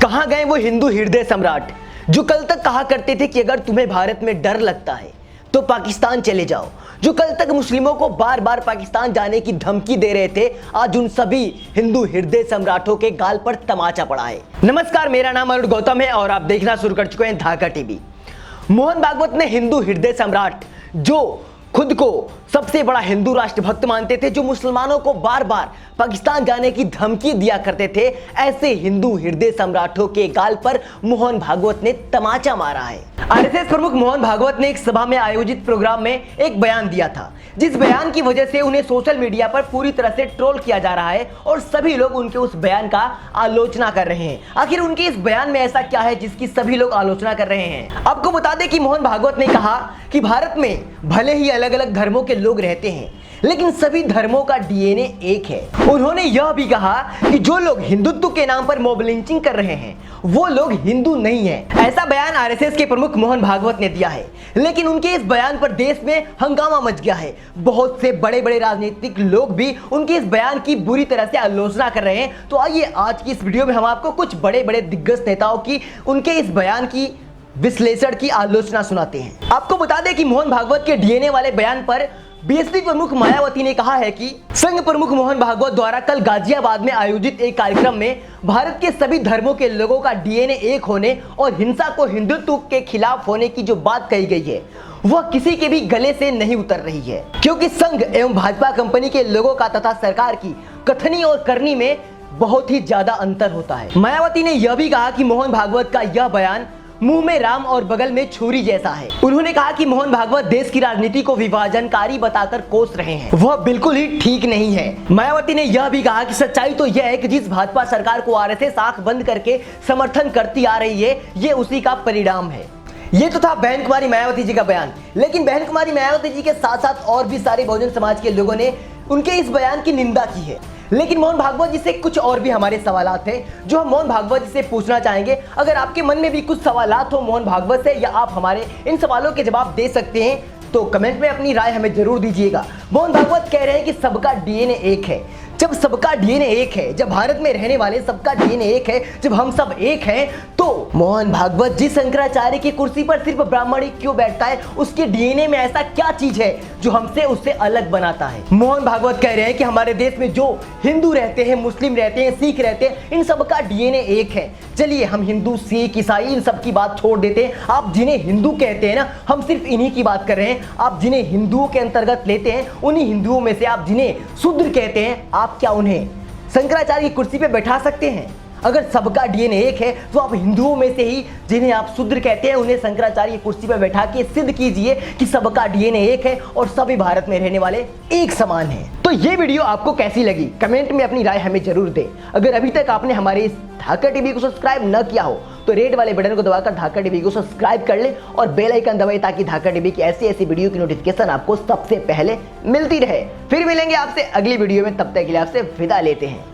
कहां गए वो हिंदू हृदय सम्राट जो कल तक कहा करते थे कि अगर तुम्हें भारत में डर लगता है तो पाकिस्तान चले जाओ, जो कल तक मुस्लिमों को बार बार पाकिस्तान जाने की धमकी दे रहे थे, आज उन सभी हिंदू हृदय सम्राटों के गाल पर तमाचा पड़ा है। नमस्कार, मेरा नाम अरुण गौतम है और आप देखना शुरू कर चुके हैं धाका टीवी। मोहन भागवत ने हिंदू हृदय सम्राट, जो खुद को सबसे बड़ा हिंदू राष्ट्रभक्त मानते थे, जो मुसलमानों को बार बार पाकिस्तान जाने की धमकी दिया करते थे, ऐसे हिंदू हृदय सम्राटों के गाल पर मोहन भागवत ने तमाचा मारा है। आरएसएस प्रमुख मोहन भागवत ने एक सभा में आयोजित प्रोग्राम में एक बयान दिया था, जिस बयान की वजह से उन्हें सोशल मीडिया पर पूरी तरह से ट्रोल किया जा रहा है और सभी लोग उनके उस बयान का आलोचना कर रहे हैं। आखिर उनके इस बयान में ऐसा क्या है जिसकी सभी लोग आलोचना कर रहे हैं? आपको बता दें कि मोहन भागवत ने कहा कि भारत में भले ही अलग अलग धर्मों के लोग रहते हैं, लेकिन सभी धर्मों का डीएनए एक है। उन्होंने यह भी कहा कि जो लोग हिंदुत्व के नाम पर मॉब लिंचिंग कर रहे हैं वो लोग हिंदू नहीं है। ऐसा बयान आरएसएस के प्रमुख मोहन भागवत ने दिया है, लेकिन उनके इस बयान पर देश में हंगामा मच गया है। बहुत से बड़े बड़े राजनीतिक लोग भी उनके इस बयान की बुरी तरह से आलोचना कर रहे हैं। तो आइए आज की इस वीडियो में हम आपको कुछ बड़े बड़े दिग्गज नेताओं की उनके इस बयान की विश्लेषण की आलोचना सुनाते हैं। आपको बता दें कि मोहन भागवत के डीएनए वाले बयान पर बीएसपी प्रमुख मायावती ने कहा है कि संघ प्रमुख मोहन भागवत द्वारा कल गाजियाबाद में आयोजित एक कार्यक्रम में भारत के सभी धर्मों के लोगों का डीएनए एक होने और हिंसा को हिंदुत्व के खिलाफ होने की जो बात कही गई है वह किसी के भी गले से नहीं उतर रही है, क्योंकि संघ एवं भाजपा कंपनी के लोगों का तथा सरकार की कथनी और करनी में बहुत ही ज्यादा अंतर होता है। मायावती ने यह भी कहा कि मोहन भागवत का यह बयान मुंह में राम और बगल में छुरी जैसा है। उन्होंने कहा कि मोहन भागवत देश की राजनीति को विभाजनकारी बताकर कोस रहे हैं, वह बिल्कुल ही ठीक नहीं है। मायावती ने यह भी कहा कि सच्चाई तो यह है कि जिस भाजपा सरकार को आरएसएस आंख बंद करके समर्थन करती आ रही है, ये उसी का परिणाम है। ये तो था बहन कुमारी मायावती जी का बयान, लेकिन बहन कुमारी मायावती जी के साथ साथ और भी सारे बहुजन समाज के लोगों ने उनके इस बयान की निंदा की है। लेकिन मोहन भागवत जी से कुछ और भी हमारे सवालात हैं जो हम मोहन भागवत जी से पूछना चाहेंगे। अगर आपके मन में भी कुछ सवालात हो मोहन भागवत से, या आप हमारे इन सवालों के जवाब दे सकते हैं, तो कमेंट में अपनी राय हमें जरूर दीजिएगा। मोहन भागवत कह रहे हैं कि सबका डीएनए एक है। जब सबका डीएनए एक है, जब भारत में रहने वाले सबका डीएनए एक है, जब हम सब एक हैं, तो मोहन भागवत जी शंकराचार्य की कुर्सी पर सिर्फ ब्राह्मण ही क्यों बैठता है? उसके डीएनए में ऐसा क्या चीज है जो हमसे उससे अलग बनाता है? मोहन भागवत कह रहे हैं कि हमारे देश में जो हिंदू रहते हैं, मुस्लिम रहते हैं, सिख रहते हैं, इन सबका डीएनए एक है। चलिए हम हिंदू, सिख, ईसाई इन सब की बात छोड़ देते हैं। आप जिन्हें हिंदू कहते हैं ना, हम सिर्फ इन्हीं की बात कर रहे हैं। आप जिन्हें हिंदुओं के अंतर्गत लेते हैं, उन्हीं हिंदुओं में से आप जिन्हें शूद्र कहते हैं, आप क्या उन्हें शंकराचार्य की कुर्सी पे बैठा सकते हैं? अगर सबका डीएनए एक है तो आप हिंदुओं में से ही जिन्हें आप शूद्र कहते हैं, उन्हें शंकराचार्य की कुर्सी पर बैठा के सिद्ध कीजिए कि सबका डीएनए एक है और सभी भारत में रहने वाले एक समान हैं। तो ये वीडियो आपको कैसी लगी? कमेंट में अपनी राय हमें जरूर दें। अगर अभी तक आपने हमारे इस धाका टीवी को सब्सक्राइब न किया हो तो रेड वाले बटन को दबाकर धाका टीवी को सब्सक्राइब कर ले और बेल आइकन दबाएं, ताकि धाका टीवी की ऐसी वीडियो की नोटिफिकेशन आपको सबसे पहले मिलती रहे। फिर मिलेंगे आपसे अगली वीडियो में, तब तक के लिए आपसे विदा लेते हैं।